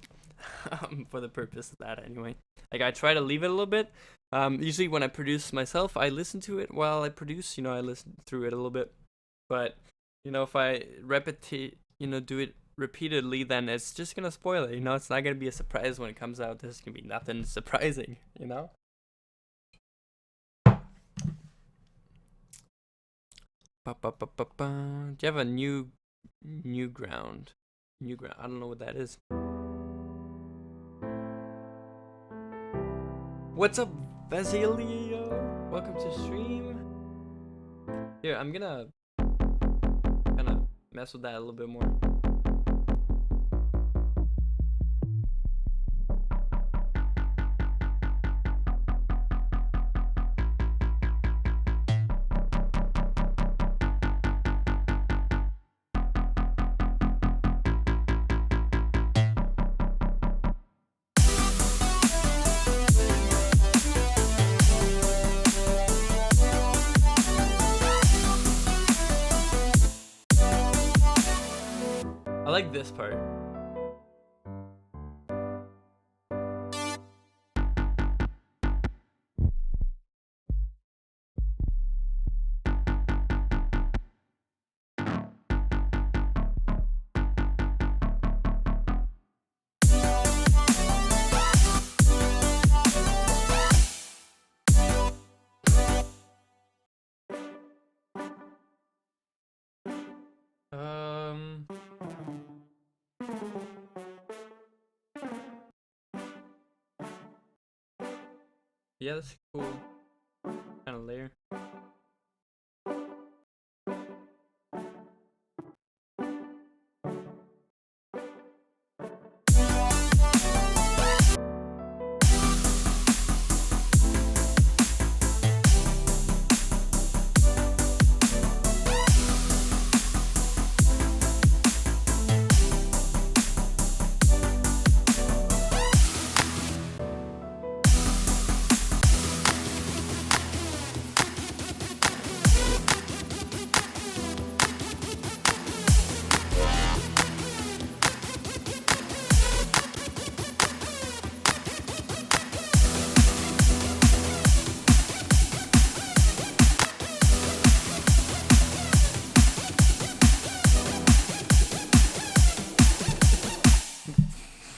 [SPEAKER 1] For the purpose of that, anyway. Like I try to leave it a little bit. Usually when I produce myself, I listen to it while I produce. You know, I listen through it a little bit. But you know, if I do it repeatedly, then it's just gonna spoil it, you know. It's not gonna be a surprise when it comes out. There's gonna be nothing surprising, you know. Do you have a new ground? I don't know what that is. What's up, Vasilio? Welcome to stream. Here, I'm gonna kind of mess with that a little bit more. I like this part. Yeah, that's cool. Kind of layer.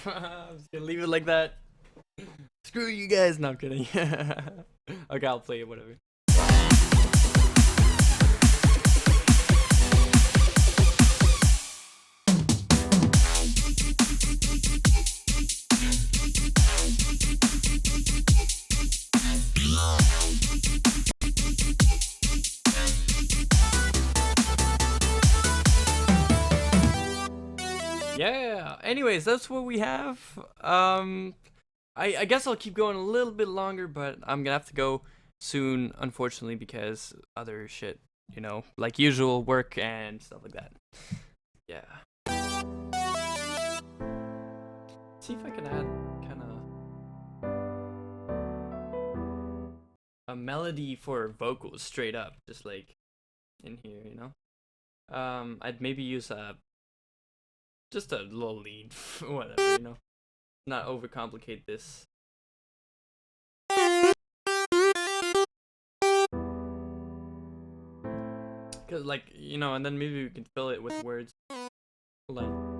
[SPEAKER 1] I'm just gonna leave it like that. Screw you guys. No, I'm kidding. Okay, I'll play it, whatever. Yeah. Anyways, that's what we have. I guess I'll keep going a little bit longer, but I'm gonna have to go soon, unfortunately, because other shit, like usual work and stuff like that. Yeah. See if I can add kind of a melody for vocals straight up, just like in here. I'd maybe use just a little lead, whatever. Not overcomplicate this. Cause and then maybe we can fill it with words. Hold on.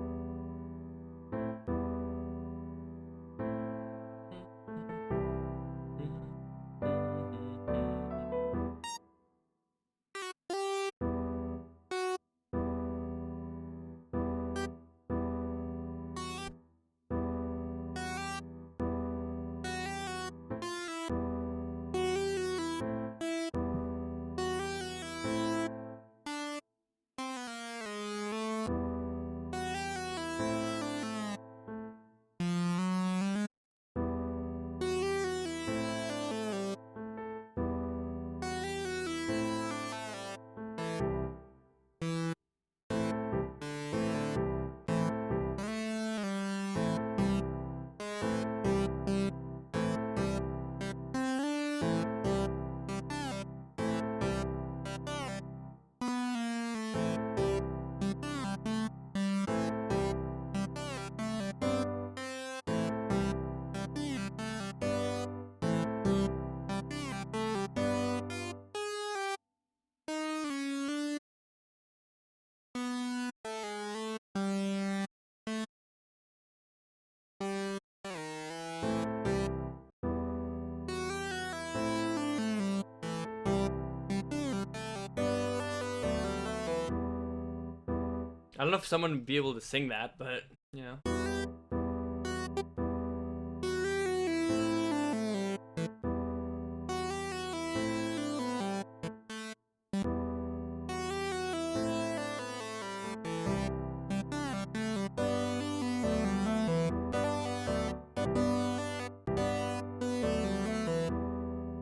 [SPEAKER 1] I don't know if someone would be able to sing that, but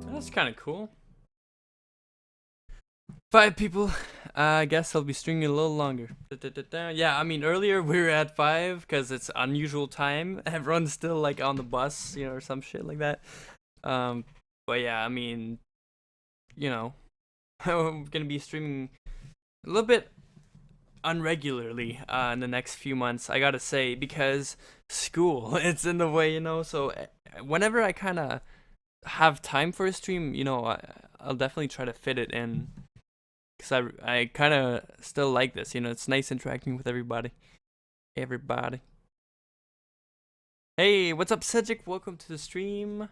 [SPEAKER 1] that's kind of cool. 5 people. I guess I'll be streaming a little longer. Yeah, I mean earlier we were at 5 because it's unusual time. Everyone's still like on the bus, or some shit like that. But yeah, I mean, I'm gonna be streaming a little bit unregularly in the next few months. I gotta say, because school it's in the way, So whenever I kind of have time for a stream, I'll definitely try to fit it in. Because I kind of still like this, it's nice interacting with everybody. Hey, what's up, Cedric? Welcome to the stream.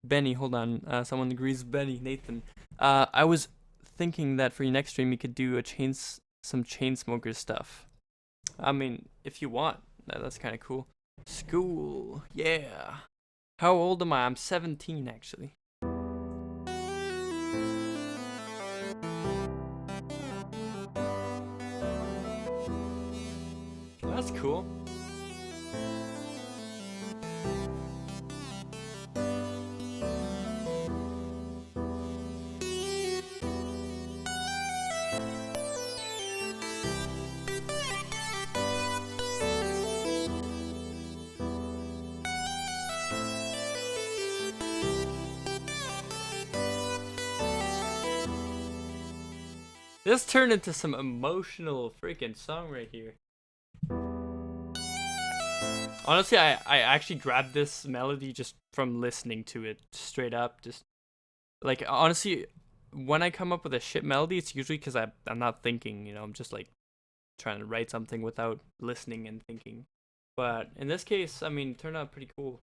[SPEAKER 1] Benny, hold on. Someone agrees with Benny. Nathan. I was thinking that for your next stream, you could do some Chainsmokers stuff. I mean, if you want, that's kind of cool. School, yeah. How old am I? I'm 17, actually. That's cool. This turned into some emotional freaking song right here. Honestly, I actually grabbed this melody just from listening to it straight up. Just like, honestly, when I come up with a shit melody, it's usually because I'm not thinking. I'm just like trying to write something without listening and thinking. But in this case, I mean, it turned out pretty cool.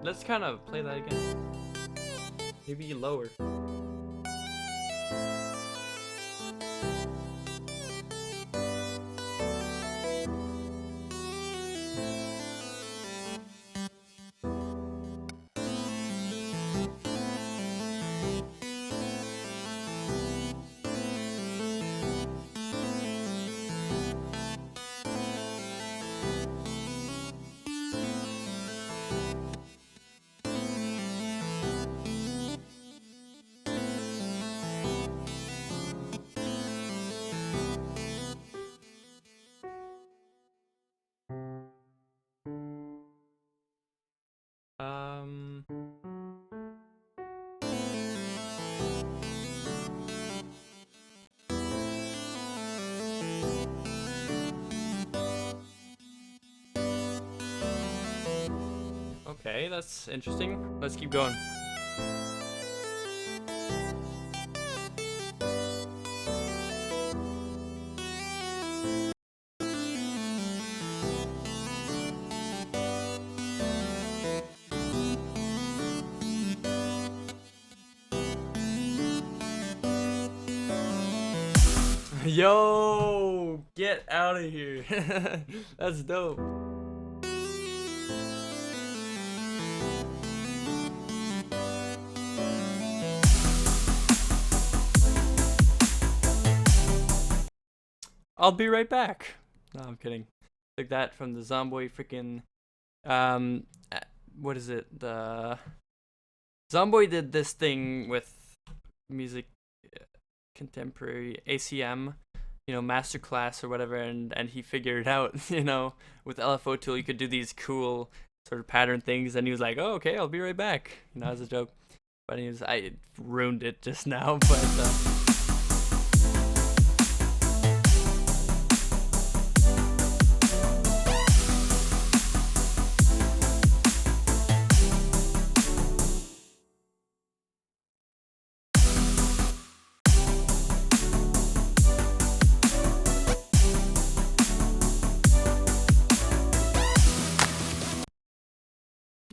[SPEAKER 1] Let's kind of play that again. Maybe lower. Um. Okay, that's interesting. Let's keep going. Yo, get out of here. That's dope. I'll be right back. No, I'm kidding. Took that from the Zomboid freaking what is it? The Zomboid did this thing with music contemporary ACM, masterclass or whatever, and he figured it out, with LFO tool you could do these cool sort of pattern things, and he was like, "Oh, okay, I'll be right back," as a joke. But I ruined it just now, but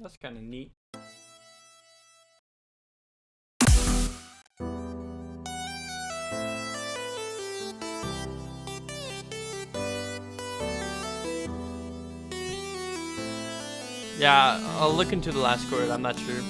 [SPEAKER 1] that's kind of neat. Yeah, I'll look into the last chord, I'm not sure.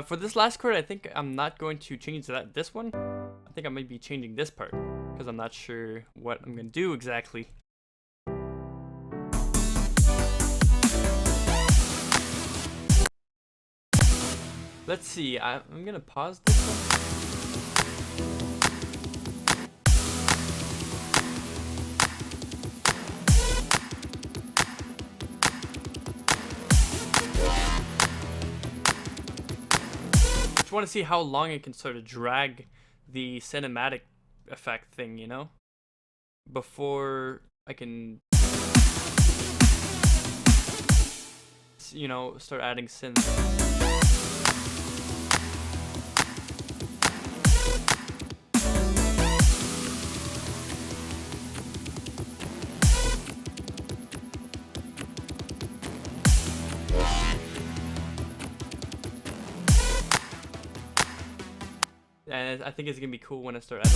[SPEAKER 1] For this last chord, I think I'm not going to change this one. I think I might be changing this part, because I'm not sure what I'm going to do exactly. Let's see, I'm going to pause this one. Want to see how long it can sort of drag the cinematic effect thing, before I can, start adding synth. And I think it's gonna be cool when I start adding.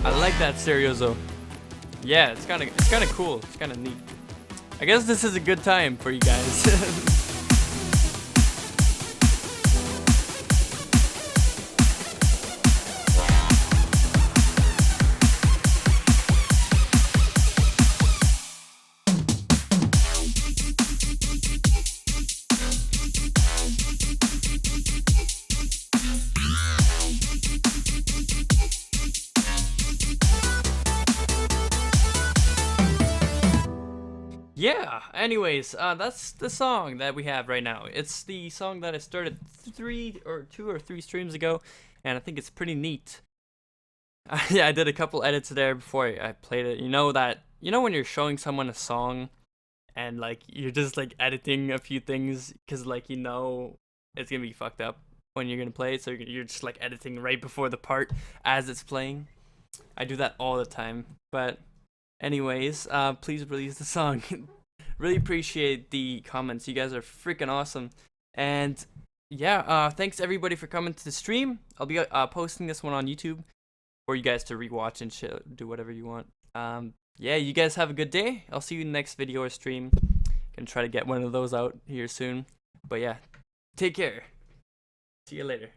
[SPEAKER 1] I like that stereo though. Yeah, it's kind of cool. It's kind of neat. I guess this is a good time for you guys. Yeah, anyways, that's the song that we have right now. It's the song that I started 2 or 3 streams ago, and I think it's pretty neat. Yeah, I did a couple edits there before I played it. When you're showing someone a song, and like you're just like editing a few things because it's gonna be fucked up when you're gonna play it, so you're just like editing right before the part as it's playing. I do that all the time, but Anyways, please release the song. Really appreciate the comments. You guys are freaking awesome. And yeah, thanks everybody for coming to the stream. I'll be posting this one on YouTube for you guys to rewatch and do whatever you want. Yeah, you guys have a good day. I'll see you in the next video or stream. Gonna try to get one of those out here soon. But yeah, take care. See you later.